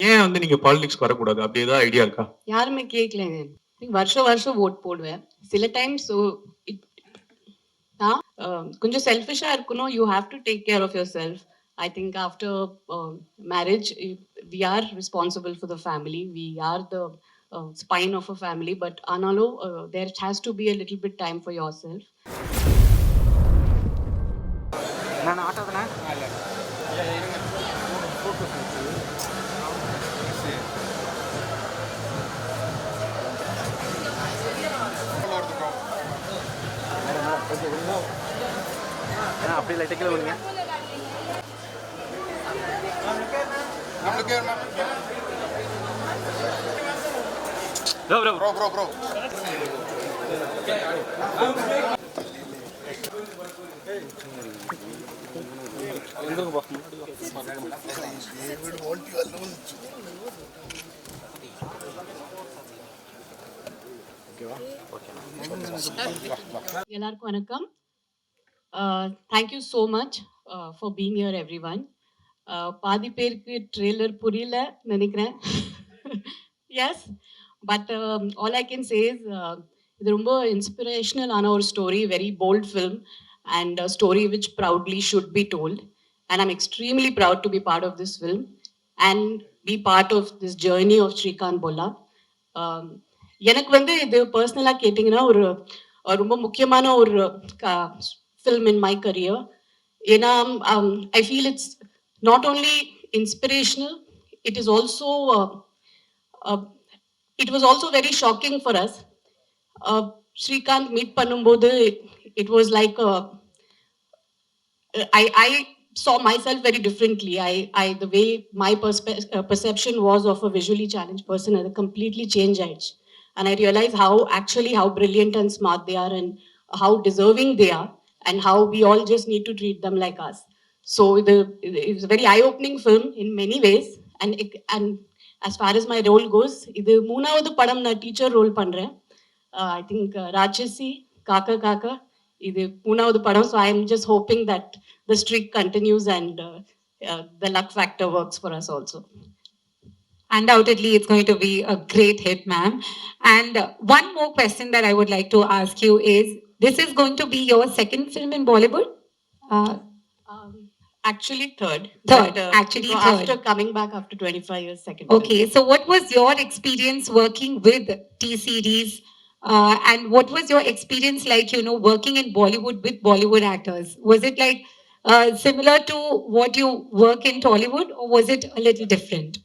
ஏன் வந்து நீங்க பாலிடிக்ஸ் வரக்கூடாது? அப்படி ஏதாவது ஐடியா இருக்கா? யாருமே கேட்கலங்க. வருஷம் வருஷம் ஓட் போடுவேன். சில டைம்ஸ் கொஞ்சம் செல்ஃபிஷா இருக்கணும். You have to take care of yourself. I think after marriage we are responsible for the family. We are the spine of a family. But ஆனாலும் there has to be a little bit time for yourself. நான் ஆட்டோதானே அப்படி லைட்டுக்கில் விடுங்க. Bro எல்லாருக்கும் வணக்கம். Thank you so much for being here, everyone. பாதி பேருக்கு trailer புரியல நினைக்கிறேன். Yes, but all I can say is இது ரொம்ப இன்ஸ்பிரேஷனல் ஆன ஒரு story, very bold film and a story which proudly should be told. And I'm extremely proud to be part of this film and be part of this journey of Srikanth Bolla. எனக்கு வந்து இது பர்சனலாக கேட்டிங்கன்னா ஒரு ரொம்ப முக்கியமான ஒரு film in my career. ஏன்னா I feel it's not only inspirational, it is also it was also very shocking for us. Srikanth meet பண்ணும்போது it was like I saw myself very differently. The way my perception was of a visually challenged person had completely changed. And I realized how brilliant and smart they are, and how deserving they are, and how we all just need to treat them like us. So it's a very eye-opening film in many ways. And as far as my role goes, இது மூணாவது படம் நான் teacher role பண்றேன். I think ராட்சசி காக்கா காக்கா இது மூணாவது படம். So I am just hoping that the streak continues and the luck factor works for us also. Undoubtedly, it's going to be a great hit, ma'am. And one more question that I would like to ask you is, this is going to be your second film in Bollywood? Actually third. Third, actually third. After coming back after 25 years, second. Okay, so what was your experience working with T-Series? And what was your experience like, working in Bollywood with Bollywood actors? Was it like similar to what you work in Tollywood, or was it a little different?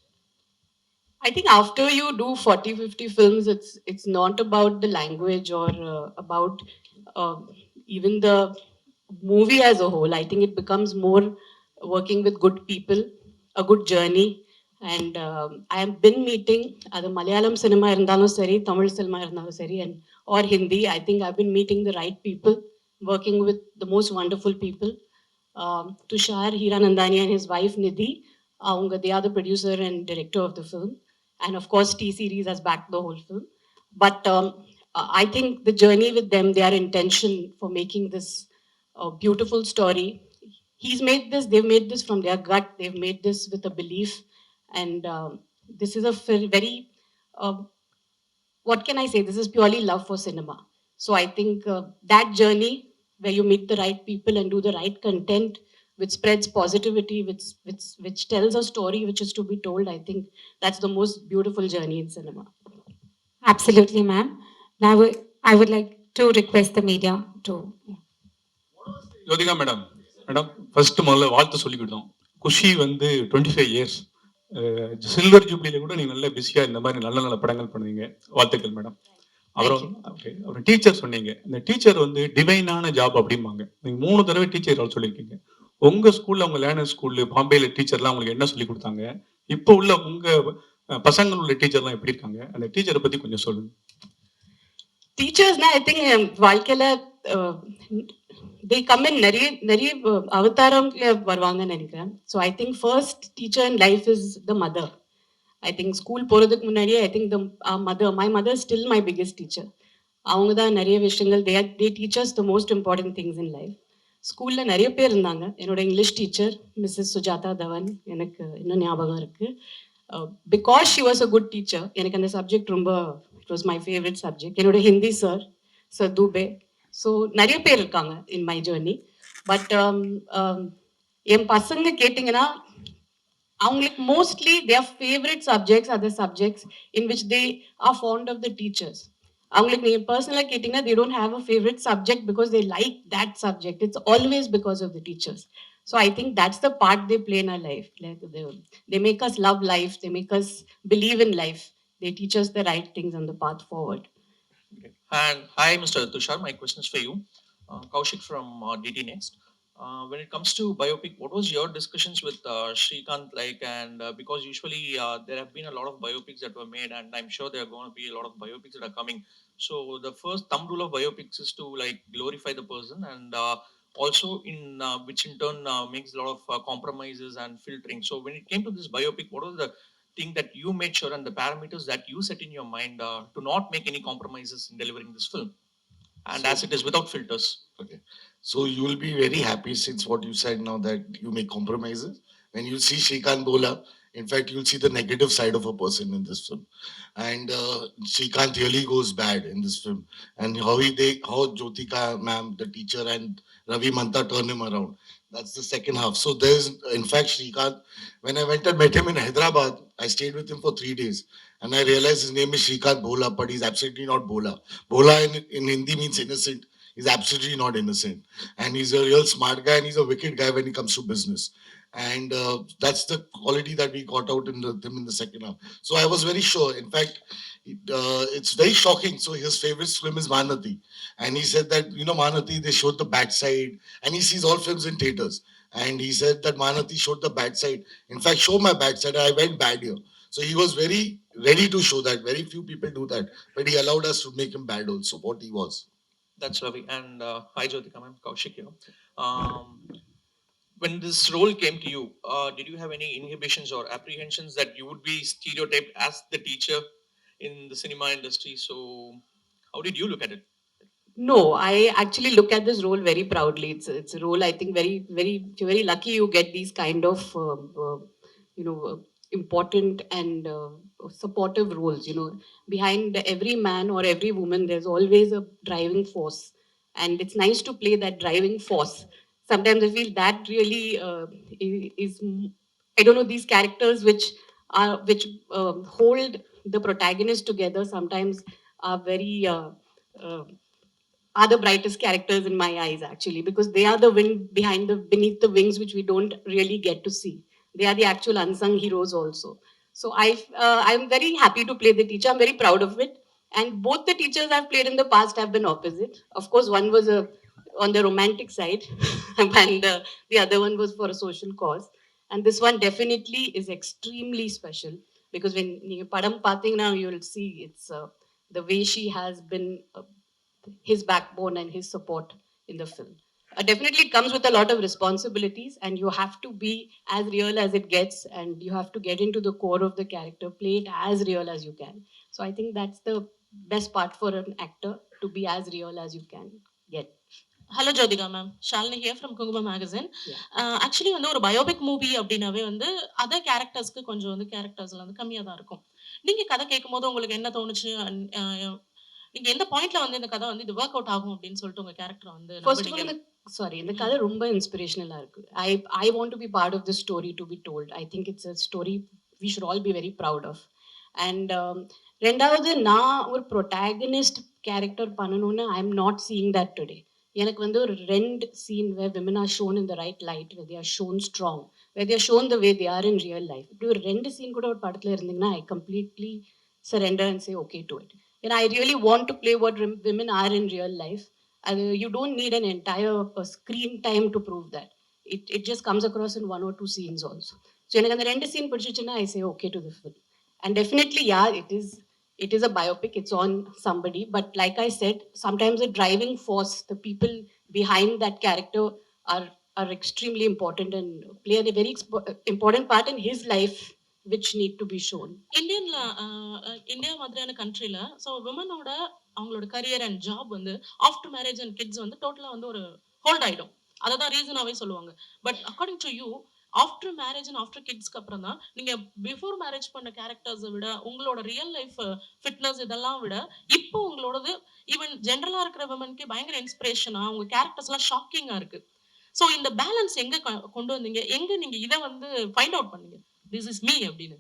I think after you do 40-50 films, it's not about the language or about even the movie as a whole. I think it becomes more working with good people, a good journey. And I have been meeting the Malayalam cinema irundhalum sari, Tamil cinema irundhalum sari, and or Hindi. I think I've been meeting the right people, working with the most wonderful people. Tushar Hiranandani and his wife Nidhi, they are the producer and director of the film. And of course, T-Series has backed the whole film. But I think the journey with them, their intention for making this beautiful story, they've made this from their gut, they've made this with a belief. And this is a very, what can I say? This is purely love for cinema. So I think that journey where you meet the right people and do the right content, which spreads positivity, which tells a story which is to be told, I think that's the most beautiful journey in cinema. Absolutely, ma'am. Now I would like to request the media to... Jyothika madam, first முதல்ல வாழ்த்து சொல்லிக்கிட்டோம். குஷி வந்து 25 years silver ஜூப்ளியில கூட நீங்க நல்ல பிஸியா இந்த மாதிரி நல்ல நல்ல படங்கள் பண்ணுவீங்க. வாழ்த்துக்கள் மேடம். அப்புறம் டீச்சர் சொன்னீங்க. இந்த டீச்சர் வந்து டிவைனான ஜாப் அப்படிம்பாங்க. நீங்க 3 தடவை டீச்சர் ரோல் சொல்லியிருக்கீங்க. உங்க ஸ்கூல்ல, உங்க லேர்னர் ஸ்கூல்ல பாம்பேல டீச்சர்லாம் உங்களுக்கு என்ன சொல்லி கொடுத்தாங்க? இப்போ உள்ள உங்க பசங்கள் உள்ள டீச்சர்லாம் எப்படி இருக்காங்க? அந்த டீச்சரை பத்தி கொஞ்சம் சொல்லுங்க. டீச்சர்ஸ்னா ஐ திங்க் வாழ்க்கையில they come in நிறைய அவதாரம்ல வருவாங்கன்னு நினைக்கிறேன். So I think first teacher in life is the mother. I think school போகிறதுக்கு முன்னாடியே I think my mother still my biggest teacher. அவங்க தான் நிறைய விஷயங்கள் they teaches the most important things in life. ஸ்கூலில் நிறைய பேர் இருந்தாங்க. என்னோட English teacher Mrs Sujatha Dhawan எனக்கு இன்னும் ஞாபகம் இருக்குது. because she was a good teacher, எனக்கு அந்த சப்ஜெக்ட் ரொம்ப, it was my favorite subject. என்னோட Hindi sir sir Dubey. So நிறைய பேர் இருக்காங்க இன் மை ஜேர்னி. பட் என் பசங்க கேட்டிங்கன்னா அவங்களுக்கு mostly their favourite subjects are the subjects in which they are fond of the teachers. அவங்களுக்கு நீங்கள் பர்சனலாக கேட்டிங்கன்னா they don't have a favourite subject because they like that subject. It's always because of the teachers. So I think that's the part they play in our life. Like they make us love life. They make us believe in life. They teach us the right things and the path forward. Okay. And hi, Mr. Tushar. My question is for you. Kaushik from DT Next. When it comes to biopic, what was your discussions with Srikanth like? And because usually there have been a lot of biopics that were made, and I'm sure there are going to be a lot of biopics that are coming. So the first thumb rule of biopics is to like glorify the person, and also in which in turn makes a lot of compromises and filtering. So when it came to this biopic, what was the thing that you made sure and the parameters that you set in your mind to not make any compromises in delivering this film, and So, as it is without filters? okay. So you will be very happy since what you said now that you make compromises. When you see Srikanth Bolla, in fact, you'll see the negative side of a person in this film. And Srikanth really goes bad in this film. And how Jyothika ma'am, the teacher, and Ravi Manta turn him around. That's the second half. So there's, in fact, Srikanth, when I went and met him in Hyderabad, I stayed with him for 3 days. And I realized his name is Srikanth Bolla, but he's absolutely not Bolla. Bolla in Hindi means innocent. He's absolutely not innocent. And he's a real smart guy and he's a wicked guy when it comes to business. And that's the quality that we got out in him in the second half. So I was very sure. In fact, it's very shocking. So his favorite film is Manati. And he said that, you know, Manati, they showed the bad side. And he sees all films in theaters. And he said that Manati showed the bad side. In fact, show my bad side. I went bad here. So he was very ready to show that. Very few people do that. But he allowed us to make him bad also, what he was. That's Ravi. And hi, Jyothika, ma'am. Kaushik here. When this role came to you, did you have any inhibitions or apprehensions that you would be stereotyped as the teacher in the cinema industry? So, how did you look at it? No, I actually look at this role very proudly. It's a role I think you're very lucky you get these kind of you know important and supportive roles. You know, behind every man or every woman, there's always a driving force, and it's nice to play that driving force. Sometimes I feel that really is I don't know, these characters which hold the protagonist together. Sometimes are very. Uh, are the brightest characters in my eyes actually, because they are the wind beneath the wings which we don't really get to see. They are the actual unsung heroes also. So I'm very happy to play the teacher. I'm very proud of it. And both the teachers I've played in the past have been opposite. Of course, one was on the romantic side and the other one was for a social cause. And this one definitely is extremely special, because when you padam pathing now, you'll see it's the way she has been his backbone and his support in the film. Definitely, it comes with a lot of responsibilities, and you have to be as real as it gets, and you have to get into the core of the character, play it as real as you can. So, I think that's the best part for an actor, to be as real as you can get. Hello Jyothika ma'am, Shalini hear from குங்கும magazine. Actually வந்து ஒரு biopic movie அப்படின்னாவே வந்து other கேரக்டர்ஸ்க்கு கொஞ்சம் வந்து கேரக்டர்ஸ்ல வந்து கம்மியாக தான் இருக்கும். நீங்க கதை கேட்கும் போது உங்களுக்கு என்ன தோணுச்சு? நீங்க எந்த பாயிண்ட்ல வந்து இந்த கதை வந்து இது ஒர்க் அவுட் ஆகும் அப்படின்னு சொல்லிட்டு உங்க கேரக்டர் வந்து ஃபர்ஸ்ட் ஆஃப் ஆல் சாரி, இந்த கதை ரொம்ப இன்ஸ்பிரேஷனலா இருக்கு. I want to be part of the story to be told. I think it's a story we should all be very proud of. And ரெண்டாவது, நான் ஒரு ப்ரொட்டாகனிஸ்ட் கேரக்டர் பண்ணணும்னு I am not seeing that today. எனக்கு வந்து ஒரு ரெண்டு scene where women are shown in the right light, where they are shown strong, where they are shown the way they are in real life. இப்படி ஒரு ரெண்டு scene கூட ஒரு படத்துல இருந்தீங்கன்னா I completely surrender and say okay to it. And I really want to play what women are in real life. You don't need an entire screen time to prove that. It just comes across in one or two scenes also. So எனக்கு அந்த ரெண்டு scene பிடிச்சிச்சுன்னா I say okay to the film. And definitely, yeah, it is a biopic. It's on somebody. But like I said, sometimes the driving force, the people behind that character are extremely important and play a very important part in his life, which need to be shown. India மாதிரியான கண்ட்ரில so விமனோட அவங்களோட career and job வந்து after marriage and kids வந்து டோட்டலா வந்து ஒரு hold ஆயிடும். அதை தான் ரீசனாவே சொல்லுவாங்க. But according to you, after marriage and after கிட்ஸ்க்கு அப்புறம் தான் நீங்க பிஃபோர் மேரேஜ் பண்ண கேரக்டர்ஸை விட உங்களோட ரியல் லைஃப் ஃபிட்னஸ் இதெல்லாம் விட இப்போ உங்களோடது ஈவன் ஜென்ரலா இருக்கிற விமனுக்கு பயங்கர இன்ஸ்பிரேஷனா உங்க கேரக்டர்ஸ் எல்லாம் ஷாக்கிங்கா இருக்கு. ஸோ இந்த பேலன்ஸ் எங்க கொண்டு வந்தீங்க? எங்க நீங்க இதை வந்து ஃபைண்ட் அவுட் பண்ணீங்க திஸ் இஸ் மீ அப்படின்னு?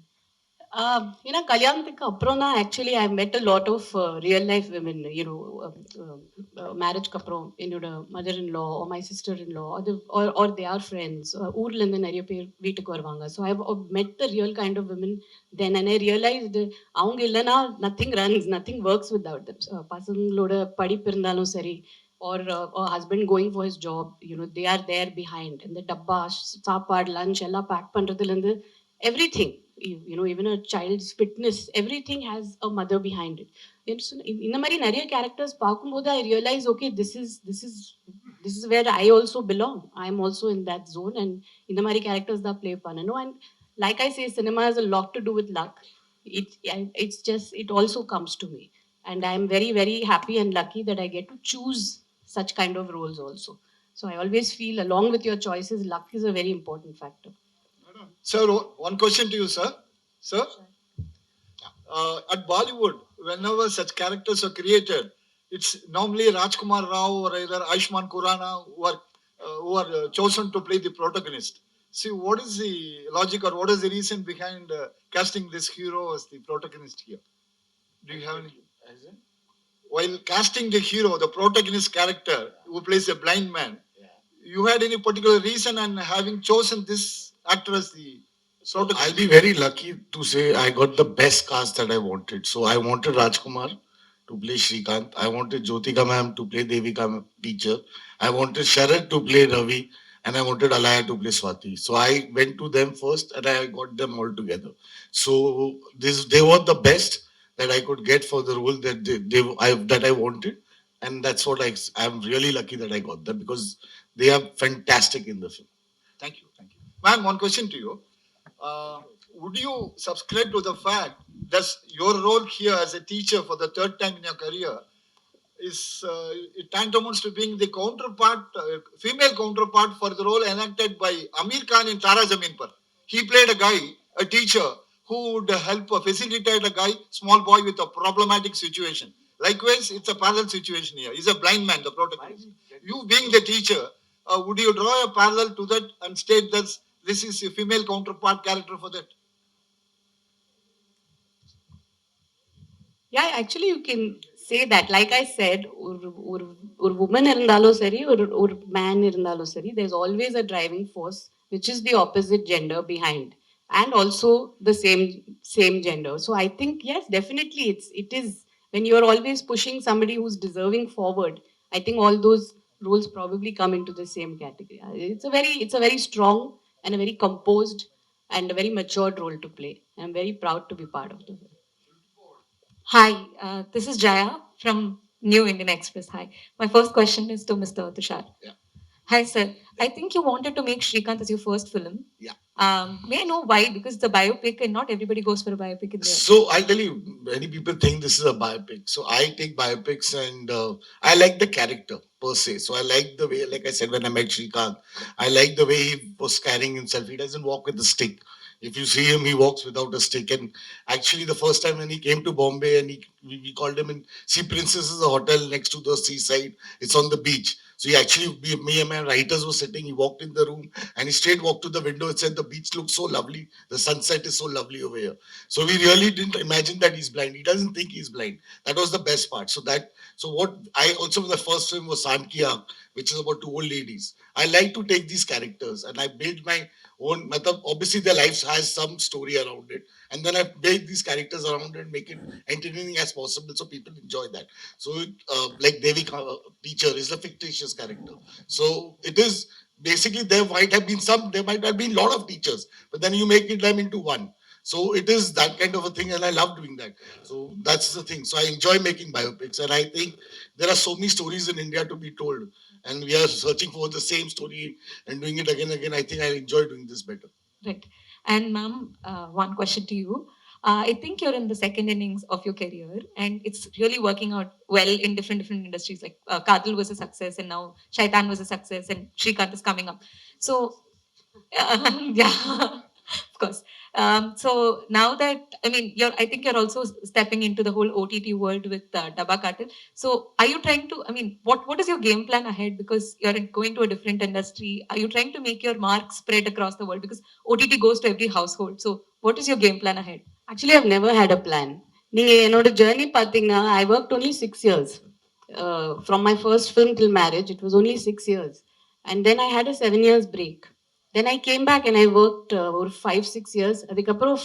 ஏன்னா கல்யாணத்துக்கு அப்புறம் தான் actually I met a lot of real life women you know மேரேஜ்க்கு அப்புறம் என்னோட mother in law my sister in law அது ஆர் தே ஆர் ஃப்ரெண்ட்ஸ் ஊர்லேருந்து நிறைய பேர் வீட்டுக்கு வருவாங்க. So I met the real kind of women then and I realised அவங்க இல்லைன்னா nothing runs nothing works without them. பசங்களோட படிப்பு இருந்தாலும் சரி or husband going for his job, you know, they are there behind in the dabba saapad lunch ella pack pandradhula irundhu everything, you know, even a child's fitness, everything has a mother behind it. இந்த மாதிரி நிறைய characters பார்க்கும்போது ஐ realise okay this is where I also belong. I am also in that zone and இந்த மாதிரி characters தான் play பண்ணணும். And like I say, cinema has a lot to do with luck. It's just it also comes to me and I am very very happy and lucky that I get to choose such kind of roles also. So I always feel along with your choices, luck is a very important factor. Sir, one question to you, sir. Sir, at Bollywood, whenever such characters are created, it's normally Rajkumar Rao or either Ayushmann Khurrana who are chosen to play the protagonist. See, what is the logic or what is the reason behind casting this hero as the protagonist here? Do you have any? While casting the hero, the protagonist character who plays a blind man, you had any particular reason and having chosen this actor as the protagonist? I'll be very lucky to say I got the best cast that I wanted. So I wanted Rajkumar to play Srikanth. I wanted Jyothika ma'am to play Devika teacher. I wanted Sharad to play Ravi. And I wanted Alaya to play Swati. So I went to them first and I got them all together. So they were the best that I could get for the role that I wanted. And that's what I'm really lucky that I got them because they are fantastic in the film. Thank you. Thank you. Ma'am, one question to you. Would you subscribe to the fact that your role here as a teacher for the third time in your career is it tantamount to being the counterpart, female counterpart for the role enacted by Amir Khan in Tara Zameen Par? He played a guy, a teacher, who would help facilitate a guy, small boy with a problematic situation. Likewise, it's a parallel situation here. He's a blind man, the protagonist. You being the teacher, would you draw a parallel to that and state that this is a female counterpart character for that? Yeah, actually you can say that. Like I said, ஒரு woman இருந்தாலும் சரி ஒரு man இருந்தாலும் சரி, there's always a driving force which is the opposite gender behind and also the same gender. So I think yes, definitely it is when you're always pushing somebody who's deserving forward, I think all those roles probably come into the same category. It's a very strong and a very composed and a very matured role to play. I'm very proud to be part of the film. Hi, this is Jaya from New Indian Express. Hi. My first question is to Mr. Tushar. Yeah. Hi, sir. I think you wanted to make Srikanth as your first film. Yeah. May I know why? Because it's a biopic and not everybody goes for a biopic in there. So I'll tell you, many people think this is a biopic. So I take biopics and I like the character per se. So I like the way, like I said, when I met Srikanth, I like the way he was carrying himself. He doesn't walk with a stick. If you see him, he walks without a stick. And actually, the first time when he came to Bombay and we called him in Sea Princess is a hotel next to the seaside. It's on the beach. So he actually, me and my writers were sitting. He walked in the room and he straight walked to the window and said, "The beach looks so lovely. The sunset is so lovely over here." So we really didn't imagine that he's blind. He doesn't think he's blind. That was the best part. So what I also, the first film was Sankiya, which is about two old ladies. I like to take these characters and I build my own. Obviously, their lives has some story around it, and then I build these characters around it and make it entertaining as possible so people enjoy that. So, like Devika teacher is a fictitious character. So it is basically there might have been a lot of teachers, but then you make them into one. So it is that kind of a thing, and I love doing that. So that's the thing. So I enjoy making biopics, and I think there are so many stories in India to be told, and we are searching for the same story and doing it again and again. I think I enjoy doing this better. Right. And ma'am, one question to you. I think you're in the second innings of your career, and it's really working out well in different industries. Like Kadal was a success, and now Shaitan was a success, and Srikanth is coming up. So Yeah, of course. So now that, I mean, I think you're also stepping into the whole OTT world with Dabba Cartel. So are you trying to, I mean, what is your game plan ahead? Because you're going to a different industry. Are you trying to make your mark spread across the world? Because OTT goes to every household. So what is your game plan ahead? Actually, I've never had a plan. நீங்க என்னோட journey பார்த்தீங்கன்னா I worked only 6 years. From my first film till marriage, it was only 6 years. And then I had a 7 years break. Then I came back and I worked over 5, 6 years. அதுக்கப்புறம்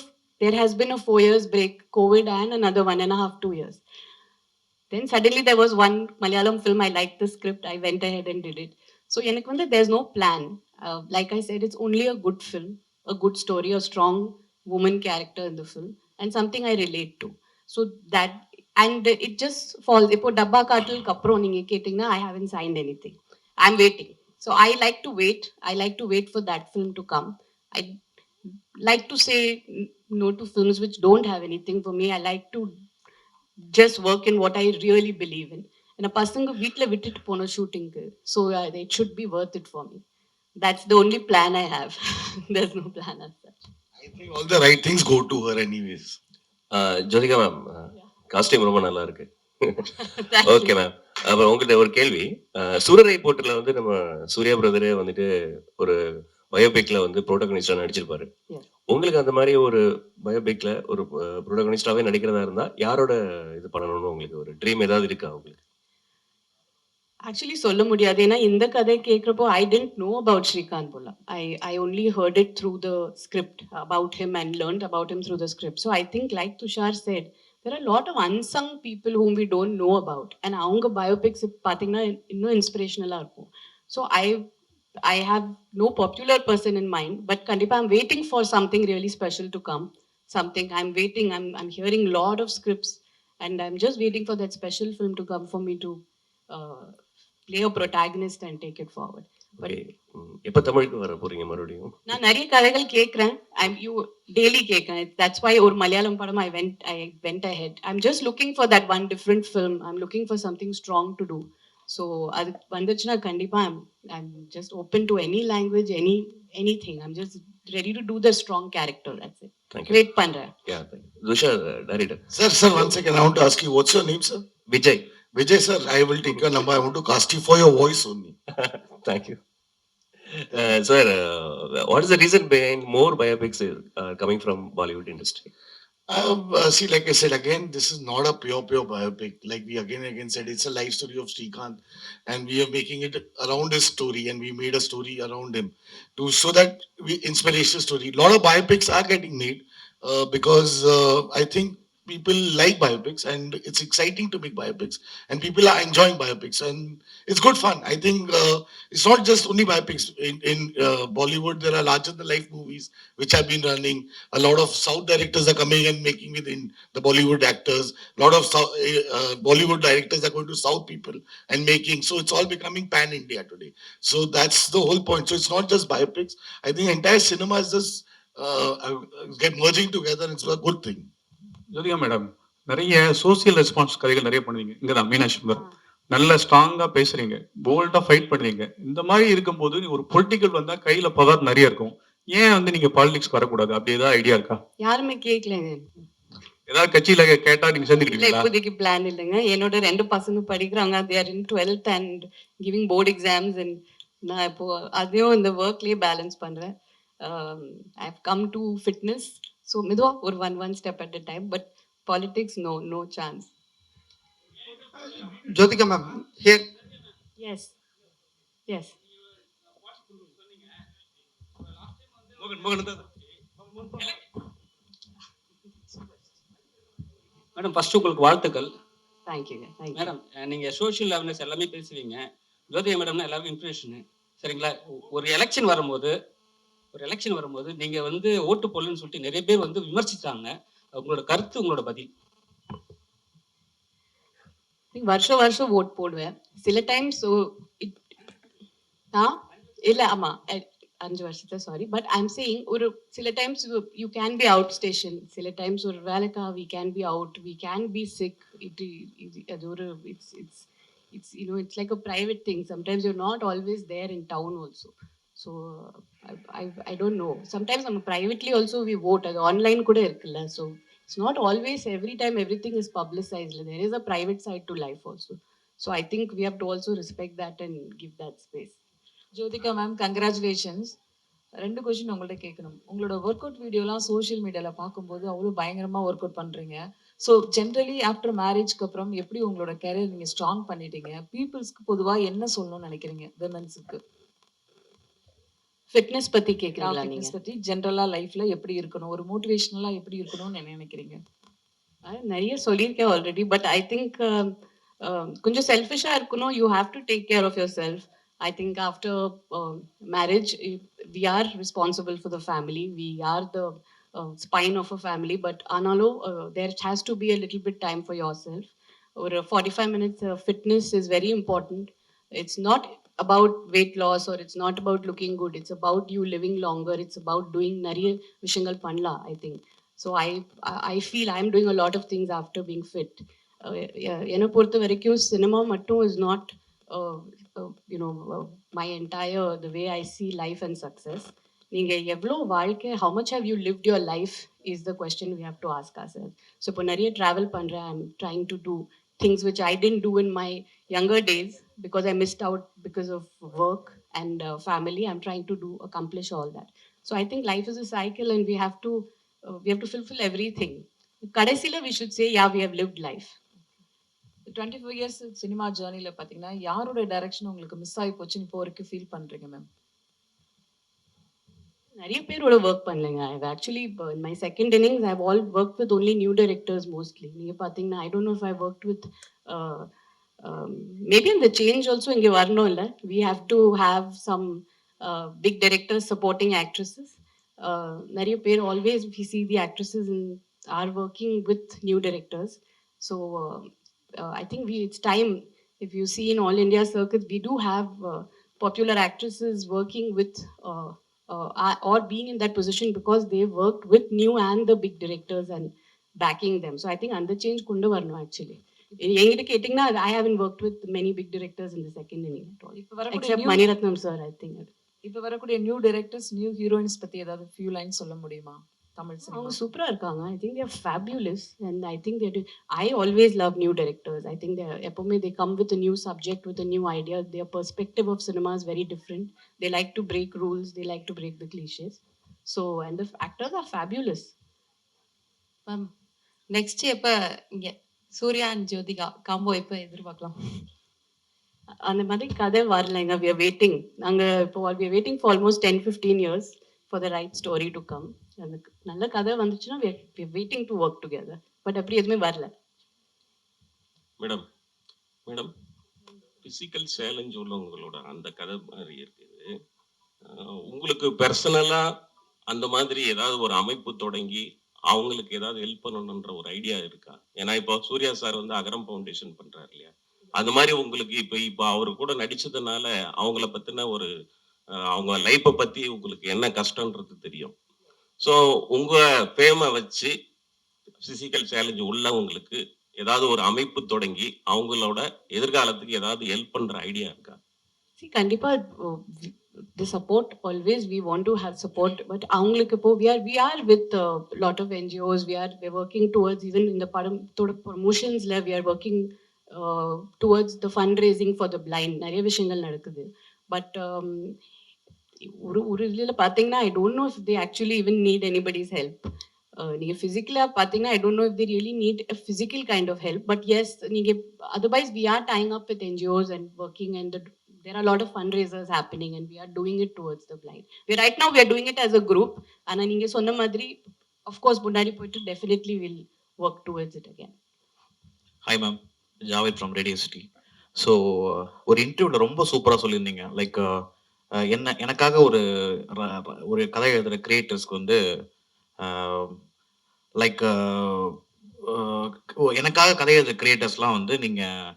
there has been a 4 years break, COVID and another 1.5, 2 years. Then suddenly there was one Malayalam film. I liked the script. I went ahead and did it. So எனக்கு வந்து there's no plan. Like I said, it's only a good film, a good story, a strong woman character in the film, and something I relate to. So that, and it just falls. இப்போ டப்பா காட்டலுக்கு அப்புறம் நீங்க கேட்டீங்கன்னா I haven't signed anything. I'm waiting. So I like to wait. I like to wait for that film to come. I like to say no to films which don't have anything for me. I like to just work in what I really believe in. And a பசங்க வீட்ல விட்டுட்டு போன ஷூட்டிங்க்கு. So it should be worth it for me. That's the only plan I have. There's no plan as such. I think all the right things go to her anyways. Jyothika ma'am, costume ரொம்ப நல்லா இருக்கு. Thank okay you. Ma'am. அப்புறம் உங்கள்ட்ட ஒரு கேள்வி. சூரரை போட்டுல வந்து நம்ம சூர்யா பிரதரே வந்துட்டு ஒரு பயோபிக்ல வந்து புரோட்டகனிஸ்டா நடிச்சிருப்பாரு. Yes. உங்களுக்கு அந்த மாதிரி ஒரு பயோபிக்ல ஒரு புரோட்டகனிஸ்டாவே நடிக்கிறதா இருந்தா யாரோட இது பண்ணணும்னு உங்களுக்கு ஒரு ட்ரீம் ஏதாவது இருக்கா உங்களுக்கு? Actually சொல்ல முடியாது. ஏன்னா இந்த கதை கேட்கிறப்போ I didn't know about Srikanth Bolla. I only heard it through the script about him and learned about him through the script. So I think like Tushar said, there are a lot of unsung people whom we don't know about. And அவங்க biopics பார்த்தீங்கன்னா இன்னும் inspirational-ஆ இருக்கும். So I have no popular person in mind, but kandipa I'm waiting for something really special to come. Something I'm waiting. I'm hearing a lot of scripts, and I'm just waiting for that special film to come for me to uh, play a protagonist and take it forward. But okay. எப்ப தமிழுக்கு வர போறீங்க மறுபடியும்? நான் நிறைய கதைகள் கேட்கிறேன். You daily கேட்கிறேன். That's why ஒரு மலையாளம் படம் I went ahead. I'm just looking for that one different film. I'm looking for something strong to do. So அது வந்துச்சுன்னா கண்டிப்பா I'm just open to any language, anything. I'm just ready to do the strong character. That's it. Thank you. Wait பண்றேன். Yeah, thank you. Tushar director. Sir, one second. I want to ask you, what's your name, sir? Vijay. Vijay, sir, I will take your number. I want to cast you for your voice only. Thank you. Sir, what is the reason behind more biopics coming from Bollywood industry? See, like I said again, this is not a pure biopic. Like we again and again said, it's a life story of Srikanth, and we are making it around his story, and we made a story around him to show that we inspirational story. A lot of biopics are getting made because I think people like biopics, and it's exciting to make biopics, and people are enjoying biopics, and it's good fun. I think it's not just only biopics. In Bollywood, there are larger than life movies which have been running. A lot of South directors are coming and making within the Bollywood actors. A lot of Bollywood directors are going to South people and making. So it's all becoming pan India today. So that's the whole point. So it's not just biopics. I think entire cinema is just get merging together. And it's a good thing. Jyothika madam, நிறைய social response கதைகள் நிறைய பண்ணுவீங்க. இங்க தான் மீனாட்சி சுந்தர். நல்ல ஸ்ட்ராங்கா பேசுறீங்க, போல்டா ஃபைட் பண்றீங்க. இந்த மாதிரி இருக்கும்போது ஒரு பொலிட்டிக்கல் வந்தா கையில பவர் நிறைய இருக்கும். ஏன் வந்து நீங்க பாலிடிக்ஸ் வரக்கூடாது? அப்படி ஏதாவது ஐடியா இருக்கா? யாருமே கேட்கலங்க. ஏதாவது கட்சியில கேட்டா நீங்க இல்ல சேர்ந்துக்கிட்டீங்களா? இப்போதைக்கு பிளான் இல்லைங்க. என்னோட 2 பசங்க படிக்கிறாங்க. They are in 12th and giving board exams, and நான் இப்போ அதையும் இந்த ஒர்க்லயே பேலன்ஸ் பண்றேன். I've come to fitness. So மெதுவா ஒரு one step at a time, but politics no chance. Jyothika ma'am, here. Yes. Yes. Madam, first உங்களுக்கு வாழ்த்துக்கள். Thank you. Thank you. Madam, நீங்க சோஷியல் அவேர்னஸ் எல்லாமே பேசுவீங்க. ஜோதிகா மேடம்னா எல்லாருக்கும் இன்ஸ்பிரேஷன். சரிங்களா? ஒரு எலெக்ஷன் வரும்போது நீங்க வந்து ஓட்டு போடலன்னு சொல்லிட்டு நிறைய பேர் வந்து விமர்சிச்சாங்க. உங்களோட கருத்து, உங்களோட பதில். வருஷம் ஓட் போடுவேன். சில டைம்ஸ் இல்ல ஆமா 5 வருஷத்துல சாரி, பட் ஐம் சேயிங் ஒரு சில times you can be out station, சில டைம்ஸ் ஒரு வேலைக்கா we can be out, we can be sick. அது ஒரு it's like a private thing. Sometimes you not always there in town also. So I don't know. Sometimes privately also we vote. அது online கூட இருக்குல்ல. So it's not always every time everything is publicized. There is a private side to life also. So I think we have to also respect that and give that space. Jyothika ma'am congratulations. 2 question உங்கள்ட்ட கேட்கணும். உங்களோட work out வீடியோலாம் social மீடியால பார்க்கும்போது அவ்வளோ பயங்கரமா work out பண்றீங்க. So generally after மேரேஜ்க்கு அப்புறம் எப்படி உங்களோட கெரியர் நீங்க ஸ்ட்ராங் பண்ணிட்டீங்க? பீப்புள்ஸ்க்கு பொதுவா என்ன சொல்லணும்னு நினைக்கிறீங்க விமென்ஸுக்கு? ஃபிட்னஸ் பத்தி கேக்குறீங்களா நீங்க? ஃபிட்னஸ் பத்தி ஜென்ரலா லைஃப்ல எப்படி இருக்கணும்? ஒரு மோட்டிவேஷனலா எப்படி இருக்கணும்னு நினைக்கிறீங்க? நிறைய சொல்லியிருக்கேன் ஆல்ரெடி. பட் ஐ திங்க் கொஞ்சம் செல்ஃபிஷா இருக்கணும். You have to take care of yourself. I think after marriage we are responsible for the family. We are the spine of a family. But ஆனாலும் there has to be a little bit time for yourself. ஒரு 45 minutes fitness is very important. It's not about weight loss or it's not about looking good. It's about you living longer. It's about doing நிறைய விஷயங்கள் பண்ணலாம், I think. So I feel I'm doing a lot of things after being fit. என்னை பொறுத்த வரைக்கும் cinema மட்டும் is not my entire the way I see life and success. நீங்க எவ்வளோ வாழ்க்கை, how much have you lived your life is the question we have to ask ourselves. So இப்போ நிறைய travel பண்றேன். I'm trying to do things which I didn't do in my younger days because I missed out because of work and family. I'm trying to accomplish all that. So I think life is a cycle and we have to fulfill everything. கடைசியில we should say, yeah, we have lived life. 24 years cinema ஜேர்னில பாத்தீங்கன்னா யாரோட direction உங்களுக்கு miss ஆகி போச்சுன்னு இப்போ வரைக்கும் feel பண்றீங்க மேம்? நிறைய பேரோட ஒர்க் பண்ணலைங்க. I actually in my second innings I all work with only new directors mostly. நீங்க பாத்தீங்கன்னா I don't know if I work with maybe அந்த சேஞ்ச் ஆல்சோ இங்கே வரணும் இல்லை. We have to have some big directors supporting actresses. நிறைய பேர் always we see the actresses are working with new directors. So I think it's time. If you see in all India circuits, we do have popular actresses working with or being in that position because they worked with new and the big directors and backing them. So I think under change kundu varno actually. என்கிட்ட கேட்டிங்கன்னா I haven't worked with many big directors in the second inning at all. Except Maniratnam sir, I think. இப்போ வரக்கூடிய new directors new heroines பத்தி ஏதாவது few lines சொல்ல முடியுமா Tamil cinema? அவங்க சூப்பரா இருக்காங்க. I think they are fabulous and I think I always love new directors. I think எப்பவுமே they come with a new subject, with a new idea. Their perspective of cinema is very different. They like to break rules. They like to break the cliches. So and the actors are fabulous. Next எப்ப இங்க Surya and Jyothika combo எப்ப எதிர்பார்க்கலாம்? அந்த மாதிரி கதை வரலைங்க. we are waiting. நாங்க இப்போ we are waiting for almost 10-15 years for the right story to come. அந்த நல்ல கதை வந்துச்சுன்னா we are waiting to work together. But அப்படி எதுவுமே வரல. மேடம் மேடம் பிசிக்கல் சேலஞ்ச் உள்ளவங்களோட அந்த கதை மாதிரி இருக்குது. உங்களுக்கு பர்சனலா அந்த மாதிரி ஏதாவது ஒரு அமைப்பு தொடங்கி அவங்களுக்கு ஏதாவது ஹெல்ப் பண்ணணுன்ற ஒரு ஐடியா இருக்கா? ஏன்னா இப்போ சூர்யா சார் வந்து அகரம் ஃபவுண்டேஷன் பண்றாரு இல்லையா? அந்த மாதிரி உங்களுக்கு இப்போ அவரு கூட நடிச்சதுனால அவங்கள பத்தின ஒரு அவங்க லைஃப்பை பத்தி உங்களுக்கு என்ன கஷ்டம்ன்றது தெரியும். ஸோ உங்க ஃபேமை வச்சு பிசிக்கல் சேலஞ்ச் உள்ளவங்களுக்கு ஏதாவது ஒரு அமைப்பு தொடங்கி அவங்களோட எதிர்காலத்துக்கு ஏதாவது ஹெல்ப் பண்ற ஐடியா இருக்கா? கண்டிப்பா the support always we want to have support, but அவங்களுக்கு இப்போ we are with a lot of NGOs. we're working towards even in the promotions we are working towards the fundraising for the blind. நிறைய விஷயங்கள் நடக்குது. But ஒரு இதில் பார்த்தீங்கன்னா I don't know if they actually even need anybody's help. நீங்க பிசிக்கலா பாத்தீங்கன்னா I don't know if they really need a physical kind of help, but yes, நீங்க otherwise we are tying up with NGOs and working, and there are a lot of fundraisers happening and we are doing it towards the blind. Right now we are doing it as a group. ஆனா நீங்க சொன்ன மாதிரி of course முன்னாடி போயிட்டு definitely will work towards it again. Hi ma'am, Javed from Radio City. So ஒரு இன்டர்வியூவில் ரொம்ப சூப்பராக சொல்லியிருந்தீங்க. லைக் எனக்காக ஒரு கதை எழுதுகிற கிரியேட்டர்ஸ்க்கு வந்து லைக் எனக்காக கதை எழுதுகிற கிரியேட்டர்ஸ்லாம் வந்து நீங்கள்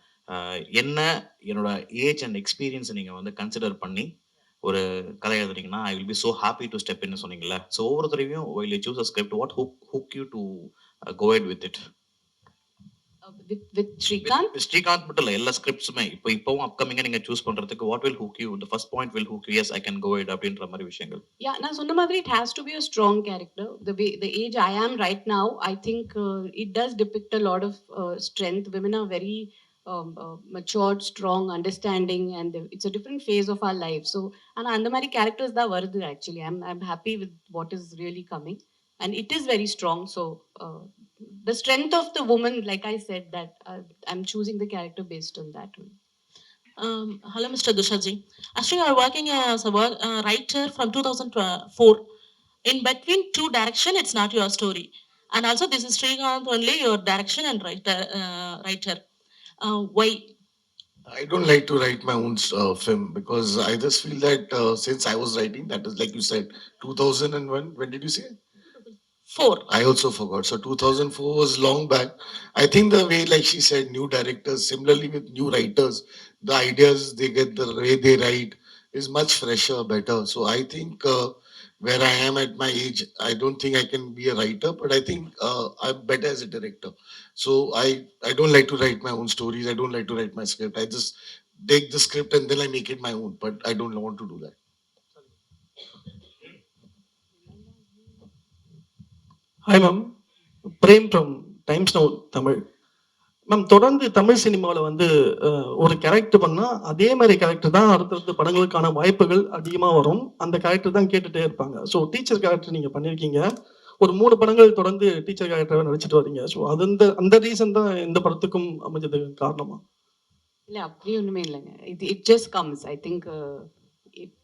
என்னோட ஏஜ் அண்ட் எக்ஸ்பீரியன்ஸை நீங்கள் வந்து கன்சிடர் பண்ணி ஒரு கதை எழுதுறீங்கன்னா I will be so happy to step இன்னு சொன்னீங்கல்ல. ஸோ ஒவ்வொருத்தரையும் will you choose a script, what hook you to go ahead with it? with Srikanth. Srikanth மட்டும் இல்ல எல்லா ஸ்கிரிப்ட்ஸுமே இப்பவும் அப்கமிங்கா நீங்க சூஸ் பண்றதுக்கு what will hook you the first point will hook you as I can go it அப்படின்ற மாதிரி விஷயங்கள். Yeah, நான் சொன்ன மாதிரி it has to be a strong character. The age I am right now, I think it does depict a lot of strength. Women are very matured, strong, understanding, and it's a different phase of our life. So, and அந்த மாதிரி characters தான் வருது actually. I'm happy with what is really coming, and it is very strong. So, the strength of the woman, like I said, that I'm choosing the character based on that one. Hello, Mr. Dushaji. Actually, you are working as a writer from 2004. In between two direction, it's not your story. And also, this is Srikanth only your direction and writer. Why? I don't like to write my own film because I just feel that since I was writing, that is like you said, 2001. When did you say? 4. I also forgot. So 2004 was long back. I think the way, like she said, new directors, similarly with new writers, the ideas they get, the way they write is much fresher, better. So I think where I am at my age, I don't think I can be a writer, but I think I'm better as a director. So I don't like to write my own stories. I don't like to write my script. I just take the script and then I make it my own, but I don't want to do that. Hi ma'am, Prem from times now Tamil. Ma'am, தொடர்ந்து தமிழ் சினிமாவில் வந்து ஒரு character பண்ணால் அதே மாதிரி character தான் அடுத்தடுத்த படங்களுக்கான வாய்ப்புகள் அதிகமாக வரும். அந்த கேரக்டர் தான் கேட்டுகிட்டே இருப்பாங்க. ஸோ டீச்சர் கேரக்டர் நீங்கள் பண்ணியிருக்கீங்க, ஒரு 3 படங்கள் தொடர்ந்து டீச்சர் கேரக்டராக நடிச்சிட்டு வரீங்க. ஸோ அது அந்த ரீசன் தான் இந்த படத்துக்கும் அமைஞ்சதுக்கு காரணமா? இல்லை, அப்படி ஒன்றுமே இல்லைங்க. It just comes. I think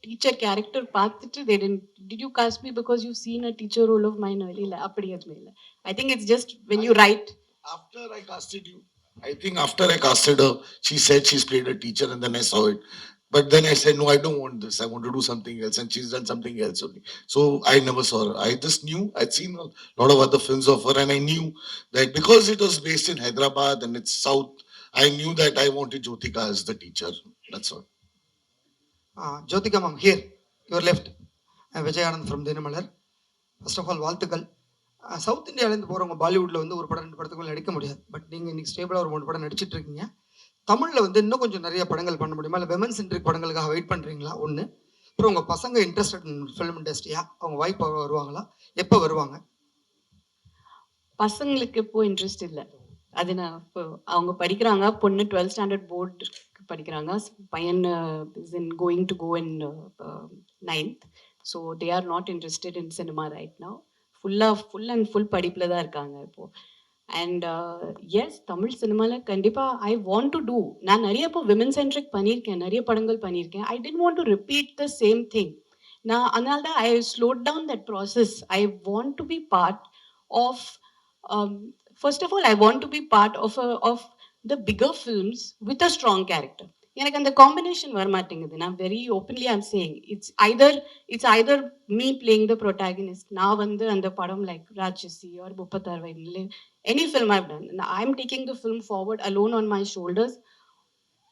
teacher character பார்த்துட்டு did you cast me because you've seen a teacher role of mine early? இல்லை, அப்படி எதுவுமே இல்லை. I think it's just when you write. After I casted you, I think after I casted her, she said she's played a teacher and then I saw it. But then I said, no, I don't want this. I want to do something else. And she's done something else only. So I never saw her. I just knew, I'd seen a lot of other films of her and I knew that because it was based in Hyderabad and it's South, I knew that I wanted Jyothika as the teacher. That's all. Jyothika ma'am, here, your left. Vijay Anand from Dinamalar. First of all, வாழ்த்துக்கள். South இந்தியாவிலேருந்து போகிறவங்க பாலிவுட்டில் வந்து ஒரு படம் 2 படத்துக்குள்ள நடிக்க முடியாது. But நீங்கள் இன்னைக்கு ஸ்டேபிளாக ஒரு 3 படம் நடிச்சிட்டு இருக்கீங்க. தமிழில் வந்து இன்னும் கொஞ்சம் நிறைய படங்கள் பண்ண முடியுமா? இல்லை விமன் சென்ட்ரிக் படங்களுக்காக வெயிட் பண்ணுறீங்களா? ஒன்று. அப்புறம் உங்கள் பசங்க இன்ட்ரெஸ்டட் இன் ஃபிலிம் இண்டஸ்ட்ரியா? அவங்க வாய்ப்பு வருவாங்களா? எப்போ வருவாங்க? பசங்களுக்கு இப்போ இன்ட்ரெஸ்ட் இல்லை. அது நான் இப்போ அவங்க படிக்கிறாங்க. பொண்ணு 12th ஸ்டாண்டர்ட் போர்டு படிக்கிறாங்க. பையன் is in going to go in 9th. So they are not interested in cinema right now. Full and full படிப்பில் தான் இருக்காங்க இப்போது. அண்ட் எஸ், தமிழ் சினிமாவில் கண்டிப்பாக ஐ வாண்ட் டு டூ. நான் நிறைய இப்போ விமன் சென்ட்ரிக் பண்ணியிருக்கேன், நிறைய படங்கள் பண்ணியிருக்கேன். I don't want to repeat the same thing. நான் அதனால தான் I slowed down that process. I want to be part of first of all, I want to be part of the bigger films with a strong character. எனக்கு அந்த combination வர மாட்டேங்குது. நான் very openly I'm saying it's Hyder me playing the protagonist. நான் வந்து அந்த படம் like ராட்சசி R 36 வயதில் any film I've done, I am taking the film forward alone on my shoulders,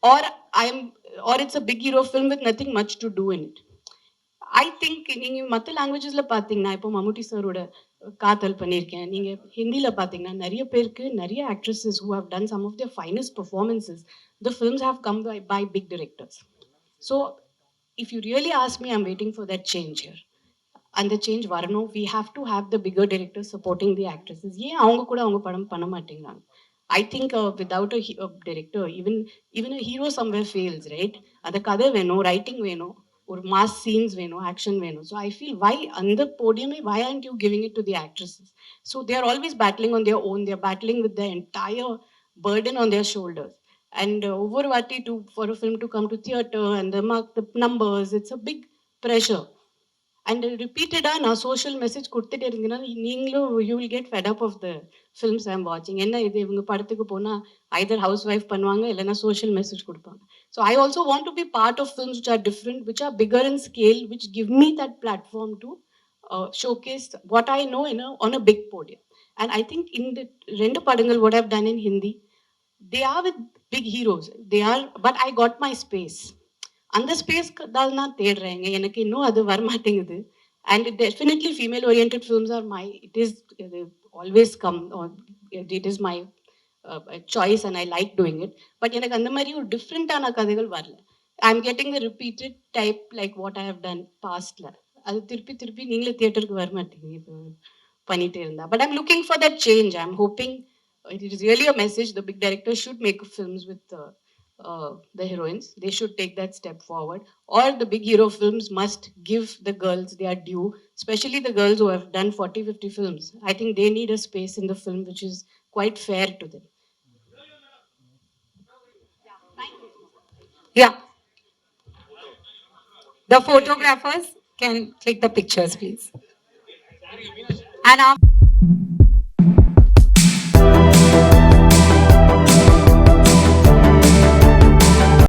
or it's a big hero film with nothing much to do in it. I think நீங்கள் மற்ற லாங்குவேஜஸில் பார்த்தீங்கன்னா, இப்போ மம்முட்டி சாரோட காதல் பண்ணியிருக்கேன். நீங்கள் ஹிந்தியில் பார்த்தீங்கன்னா நிறைய பேருக்கு, நிறைய actresses who have done some of their finest performances, the films have come by big directors. So if you really ask me, I'm waiting for that change here. And the change வரணும். We have to have the bigger directors supporting the actresses. ஏன் அவங்க கூட அவங்க படம் பண்ண மாட்டேங்கிறாங்க? I think without a director, even a hero somewhere fails, right? அந்த கதை வேணும், ரைட்டிங் வேணும், ஒரு மாஸ் சீன்ஸ் வேணும், ஆக்ஷன் வேணும். ஸோ ஐ ஃபீல் வை அந்த போடியமே வை aren't you giving it to the actresses? So they are always battling on their own. They are battling with the entire burden on their shoulders. And ஒவ்வொரு வாட்டி for a film to come to theatre and the numbers, it's a big pressure. And repeatedly நான் social message கொடுத்துட்டே இருந்தீங்கன்னா நீங்களும் you will get fed up of the films I am வாட்சிங். என்ன இது, இவங்க படத்துக்கு போனால் ஐதர் ஹவுஸ் ஒய்ஃப் பண்ணுவாங்க, இல்லைன்னா சோஷியல் மெசேஜ் கொடுப்பாங்க. So I also want to be part of films which are different, which are bigger in scale, which give me that platform to showcase what I know on a big podium. And I think in the ரெண்டு படங்கள் what I've done in Hindi, they are with big heroes. But I got my space. அந்த ஸ்பேஸ்க்கு தான் நான் தேடுறேங்க. எனக்கு இன்னும் அது வரமாட்டேங்குது. And definitely female oriented films R it is always come, it is my a choice and I like doing it. But எனக்கு அந்த மாதிரி ஒரு டிஃப்ரெண்டான கதைகள் வரல. I'm getting the repeated type like what I have done pastல. அது திருப்பி திருப்பி நீங்களே தியேட்டருக்கு வர மாட்டீங்க இப்போ பண்ணிட்டே இருந்தா. But I'm looking for that change. I'm hoping it is really a message. The big directors should make films with the heroines. They should take that step forward. Or the big hero films must give the girls their due, especially the girls who have done 40, 50 films. I think they need a space in the film which is quite fair to them. Yeah. The photographers can click the pictures, please. And after